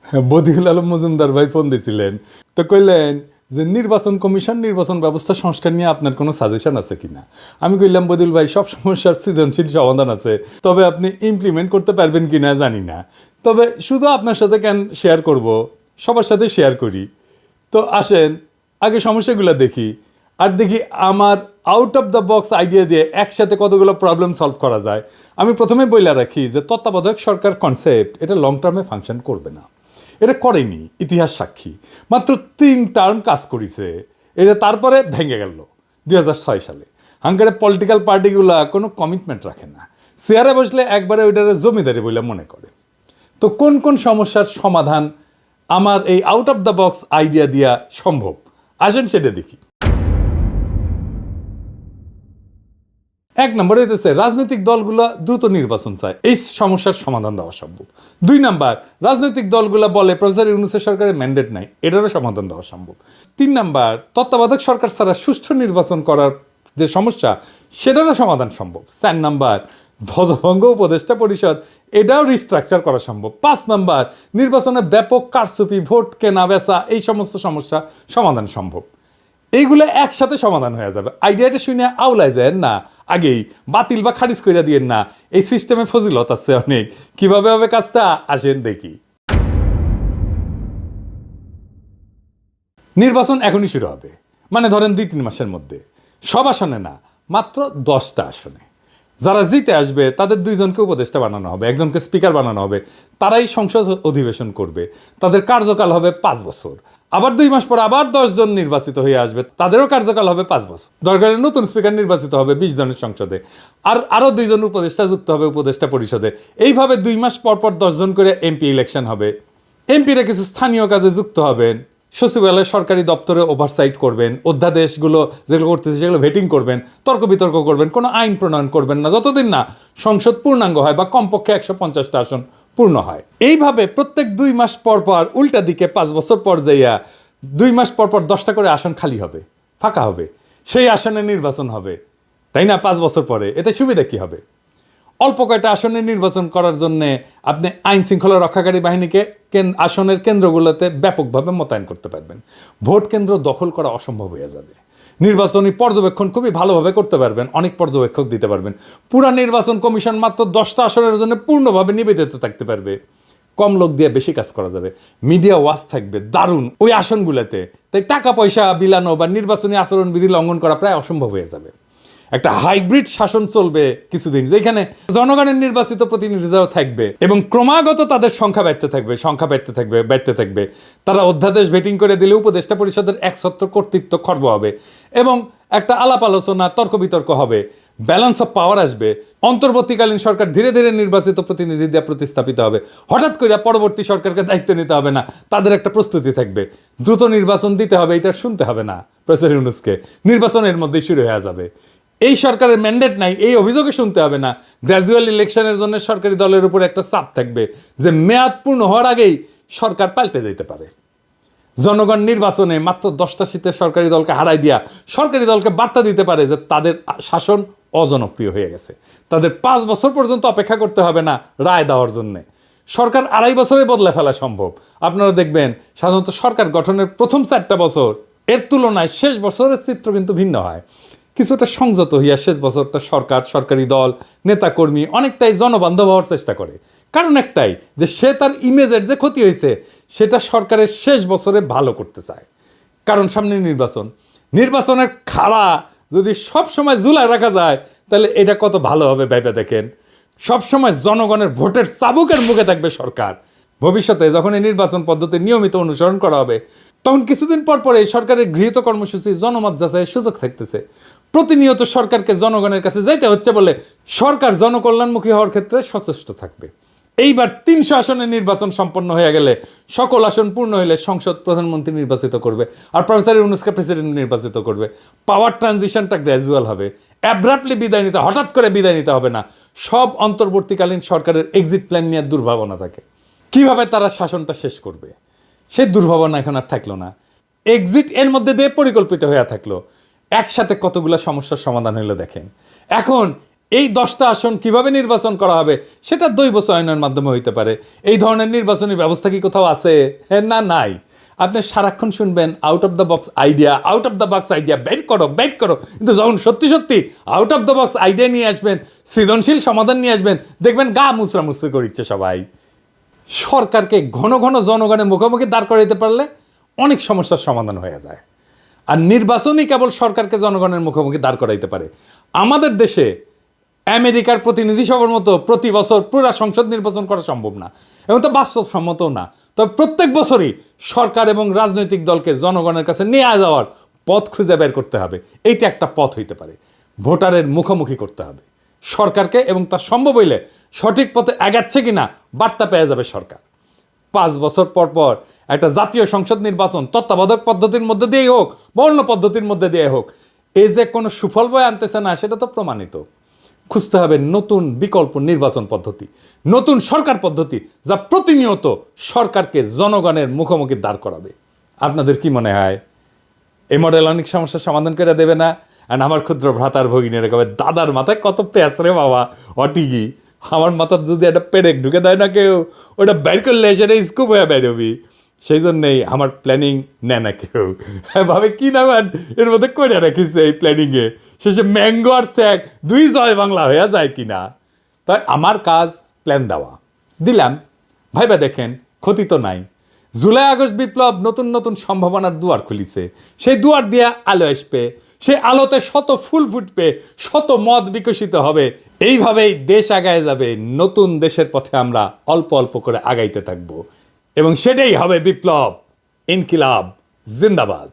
বদিউল আলম মজুমদার ভাই ফোন দিয়েছিলেন, তো কইলেন যে নির্বাচন কমিশন নির্বাচন ব্যবস্থা সংস্কার নিয়ে আপনার কোনো সাজেশন আছে কিনা। আমি কইলাম বদিউল ভাই সব সমস্যার সৃজনশীল সমাধান আছে, তবে আপনি ইমপ্লিমেন্ট করতে পারবেন কিনা জানি না, তবে শুধু আপনার সাথে কেন শেয়ার করব, সবার সাথে শেয়ার করি। তো আসেন আগে সমস্যাগুলো দেখি, আর দেখি আমার out of the box idea দিয়ে একসাথে কতগুলো প্রবলেম সলভ করা যায়। আমি প্রথমে বইলা রাখি যে তত্ত্বাবধায়ক সরকার কনসেপ্ট এটা লং টার্মে ফাংশন করবে না, এটা করেনি, ইতিহাস সাক্ষী। মাত্র 3 টার্ম কাজ করেছে, এটা তারপরে ভেঙে গেল 2006 সালে। হাঙ্গারের পলিটিক্যাল পার্টিগুলা কোনো কমিটমেন্ট রাখে না, চেয়ারে বসলে একবারে ওইটারে জমিদারি বলে মনে করে। তো কোন কোন সমস্যার সমাধান আমার এই out of the box idea দিয়া সম্ভব, আসেন সেটা দেখি। 1 নম্বরে হইতেছে রাজনৈতিক দলগুলো দ্রুত নির্বাচন চায়, এই সমস্যার সমাধান দেওয়া সম্ভব। 2 নাম্বার, রাজনৈতিক দলগুলো বলে প্রফেসর ইউনূসের সরকারের ম্যান্ডেট নাই, এটারও সমাধান দেওয়া সম্ভব। 3 নাম্বার, তত্ত্বাবধায়ক সরকার ছাড়া সুষ্ঠু নির্বাচন করার যে সমস্যা সেটারও সমাধান সম্ভব। 4 নাম্বার, ধ্বজভঙ্গ উপদেষ্টা পরিষদ এটাও রিস্ট্রাকচার করা সম্ভব। 5 নাম্বার, নির্বাচনে ব্যাপক কারচুপি, ভোট কেনা বেচা, এই সমস্ত সমস্যা সমাধান সম্ভব। এইগুলো একসাথে সমাধান হয়ে যাবে। আইডিয়াটা শুনে আউলাই যায় না, আগেই বাতিল বা খারিজ করে দিয়েন না, এই সিস্টেমে ফজিলত আছে অনেক। কিভাবে হবে কাজটা আসেন দেখি। নির্বাচন এখনই শুরু হবে, মানে ধরেন 2-3 মাসের মধ্যে। সব আসনে না, মাত্র 10টা আসনে। যারা জিতে আসবে তাদের 2 জনকে উপদেষ্টা বানানো হবে, 1 জনকে স্পিকার বানানো হবে, তারাই সংসদ অধিবেশন করবে। তাদের কার্যকাল হবে 5 বছর। আবার 2 মাস পর আবার 10 জন নির্বাচিত হয়ে আসবে, তাদেরও কার্যকাল হবে 5 বছর। দরকারে নতুন স্পিকার নির্বাচিত হবে 20 জনের সংসদে, আর আরও 2 জন উপদেষ্টা যুক্ত হবে উপদেষ্টা পরিষদে। এইভাবে 2 মাস পর পর 10 জন করে এমপি ইলেকশন হবে। এমপিরা কিছু স্থানীয় কাজে যুক্ত হবেন, সচিবালয় সরকারি দপ্তরে ওভারসাইট করবেন, অধ্যাদেশগুলো যেগুলো করতেছে সেগুলো ভেটিং করবেন, তর্ক বিতর্ক করবেন, কোনো আইন প্রণয়ন করবেন না যতদিন না সংসদ পূর্ণাঙ্গ হয় বা কমপক্ষে 150টা আসন পূর্ণ হয়। এইভাবে প্রত্যেক 2 মাস পর পর উল্টা দিকে 5 বছর পর যাইয়া 2 মাস পর পর 10টা করে আসন খালি হবে, ফাঁকা হবে, সেই আসনে নির্বাচন হবে, তাই না? 5 বছর পরে এতে সুবিধা কি হবে? অল্প কয়টা আসনে নির্বাচন করার জন্য আপনি আইন শৃঙ্খলা রক্ষাকারী বাহিনীকে আসনের কেন্দ্রগুলোতে ব্যাপকভাবে মোতায়েন করতে পারবেন। ভোট কেন্দ্র দখল করা অসম্ভব হয়ে যাবে। নির্বাচনী পর্যবেক্ষণ খুবই ভালোভাবে করতে পারবেন, অনেক পর্যবেক্ষক দিতে পারবেন। পুরা নির্বাচন কমিশন মাত্র 10টা আসনের জন্য পূর্ণভাবে নিবেদিত থাকতে পারবে। কম লোক দিয়ে বেশি কাজ করা যাবে। মিডিয়া ওয়াচ থাকবে দারুণ ওই আসনগুলোতে, তাই টাকা পয়সা বিলানো বা নির্বাচনী আচরণবিধি লঙ্ঘন করা প্রায় অসম্ভব হয়ে যাবে। একটা হাইব্রিড শাসন চলবে কিছুদিন, যেখানে জনগণের নির্বাচিত প্রতিনিধিরাও থাকবে এবং ক্রমাগত তাদের সংখ্যা বাড়তে থাকবে। তারা অধ্যাদেশ ভেটিং করে দিলে উপদেষ্টা পরিষদের একছত্র কর্তৃত্ব খর্ব হবে এবং একটা আলাপ আলোচনা তর্ক বিতর্ক হবে, ব্যালেন্স অফ পাওয়ার আসবে। অন্তর্বর্তীকালীন সরকার ধীরে ধীরে নির্বাচিত প্রতিনিধি দিয়ে প্রতিস্থাপিত হবে। হঠাৎ করে পরবর্তী সরকারকে দায়িত্ব নিতে হবে না, তাদের একটা প্রস্তুতি থাকবে। দ্রুত নির্বাচন দিতে হবে, এটা শুনতে হবে না প্রফেসর ইউনূসকে, নির্বাচনের মধ্যেই শুরু হয়ে যাবে। এই সরকারের ম্যান্ডেট নাই, এই অভিযোগে শুনতে হবে না। গ্র্যাজুয়াল ইলেকশনের জন্য সরকারি দলের উপর একটা চাপ থাকবে যে মেয়াদ পূর্ণ হওয়ার আগেই সরকার পাল্টে যেতে পারে। জনগণ নির্বাচনে মাত্র 10টা সিটের সরকারি দলকে হারাই দিয়া সরকারি দলকে বার্তা দিতে পারে যে তাদের শাসন অজনপ্রিয় হয়ে গেছে, তাদের 5 বছর পর্যন্ত অপেক্ষা করতে হবে না রায় দেওয়ার জন্যে। সরকার 2.5 বছরে বদলে ফেলা সম্ভব। আপনারা দেখবেন সাধারণত সরকার গঠনের প্রথম 4টা বছর এর তুলনায় শেষ বছরের চিত্র কিন্তু ভিন্ন হয়। কিছুটা সংযত হইয়া শেষ বছরটা সরকার, সরকারি দল, নেতাকর্মী অনেকটাই জনবান্ধব হওয়ার চেষ্টা করে। কারণ একটাই, যে সে তার ইমেজের যে ক্ষতি হয়েছে সেটা সরকারের শেষ বছরে ভালো করতে চায়। কারণ সামনে নির্বাচনের খাড়া যদি সব সময় ঝুলায় রাখা যায় তাহলে এটা কত ভালো হবে ভেবে দেখেন। সবসময় জনগণের ভোটের চাবুকের মুখে থাকবে সরকার। ভবিষ্যতে যখন এই নির্বাচন পদ্ধতি নিয়মিত অনুসরণ করা হবে তখন কিছুদিন পর পরে সরকারের গৃহীত কর্মসূচি জনমত যাচাইয়ের সুযোগ থাকতেছে। প্রতিনিয়ত সরকারকে জনগণের কাছে যাইতে হচ্ছে বলে সরকার জনকল্যাণমুখী হওয়ার ক্ষেত্রে সচেষ্ট থাকবে। এইবার 300 আসনে নির্বাচন সম্পন্ন হয়ে গেলে, সকল আসন পূর্ণ হলে সংসদ প্রধানমন্ত্রী নির্বাচিত করবে আর প্রফেসর ইউনূসকে প্রেসিডেন্ট নির্বাচিত করবে। পাওয়ার ট্রানজিশনটা গ্র্যাজুয়াল হবে, অ্যাব্রাপ্টলি বিদায় নিতে, হঠাৎ করে বিদায় নিতে হবে না। সব অন্তর্বর্তীকালীন সরকারের এক্সিট প্ল্যান নিয়ে দুর্ভাবনা থাকে, কিভাবে তারা শাসনটা শেষ করবে সেই দুর্ভাবনা এখন আর থাকলো না। এক্সিট এর মধ্যে দিয়ে পরিকল্পিত হয়ে থাকলো। একসাথে কতগুলো সমস্যার সমাধান হলো দেখেন। এখন এই 10টা আসন কিভাবে নির্বাচন করা হবে সেটা দৈব চয়নের মাধ্যমে হইতে পারে। এই ধরনের নির্বাচনী ব্যবস্থা কি কোথাও আছে? হ্যাঁ, না, নাই। আপনি সারাক্ষণ শুনবেন out of the box idea, out of the box idea, বের করো বের করো, কিন্তু যখন সত্যি সত্যি out of the box idea নিয়ে আসবেন, সৃজনশীল সমাধান নিয়ে আসবেন, দেখবেন গা মুচড়ামুচড়ি করিচ্ছে সবাই। সরকারকে ঘন ঘন জনগণের মুখোমুখি দাঁড় করাইতে পারলে অনেক সমস্যার সমাধান হয়ে যায়। আর নির্বাচনই কেবল সরকারকে জনগণের মুখোমুখি দাঁড় করাইতে পারে। আমাদের দেশে আমেরিকার প্রতিনিধি সভার মতো প্রতি বছর পুরা সংসদ নির্বাচন করা সম্ভব না, এবং তা বাস্তবসম্মতও না। তবে প্রত্যেক বছরই সরকার এবং রাজনৈতিক দলকে জনগণের কাছে নিয়ে যাওয়ার পথ খুঁজে বের করতে হবে। এইটা একটা পথ হইতে পারে। ভোটারের মুখোমুখি করতে হবে সরকারকে, এবং তা সম্ভব হইলে সঠিক পথে এগাচ্ছে কিনা বার্তা পেয়ে যাবে সরকার। 5 বছর পর পর একটা জাতীয় সংসদ নির্বাচন তত্ত্বাবধায়ক পদ্ধতির মধ্যে দিয়েই হোক বা অন্য পদ্ধতির মধ্যে দিয়ে হোক, এই যে কোনো সুফল বয়ে আনতেছে না সেটা তো প্রমাণিত। খুঁজতে হবে নতুন বিকল্প নির্বাচন পদ্ধতি, নতুন সরকার পদ্ধতি, যা প্রতিনিয়ত সরকারকে জনগণের মুখোমুখি দাঁড় করাবে। আপনাদের কি মনে হয় এই মডেল অনেক সমস্যার সমাধান করে দেবে না? আর আমার ক্ষুদ্র ভ্রাতার ভগিনীর কবে দাদার মাথায় কত প্যাঁচ রে বাবা, অটিকি আমার মাথার যদি একটা পেরেক ঢুকে দেয় না কেউ, ওটা বের করলে সেটা স্কুপ হয়ে বেরোবি। সেই জন্যেই আমার প্ল্যানিং নেয় না কেউ, ভাবে কি না এর মধ্যে করে রেখেছে এই প্ল্যানিংয়ে, শেষে ম্যাঙ্গো আর স্যাক দুই জয় বাংলা হয়ে যায় কিনা। তাই আমার কাজ প্ল্যান দেওয়া, দিলাম, ভাইবা দেখেন, ক্ষতি তো নাই। জুলাই আগস্ট বিপ্লব নতুন নতুন সম্ভাবনার দুয়ার খুলিছে। সেই দুয়ার দিয়ে আলো আসবে, সেই আলোতে শত ফুল ফুটবে, শত মত বিকশিত হবে। এইভাবেই দেশ আগায় যাবে। নতুন দেশের পথে আমরা অল্প অল্প করে আগাইতে থাকবো, এবং সেটাই হবে বিপ্লব। ইনকিলাব জিন্দাবাদ।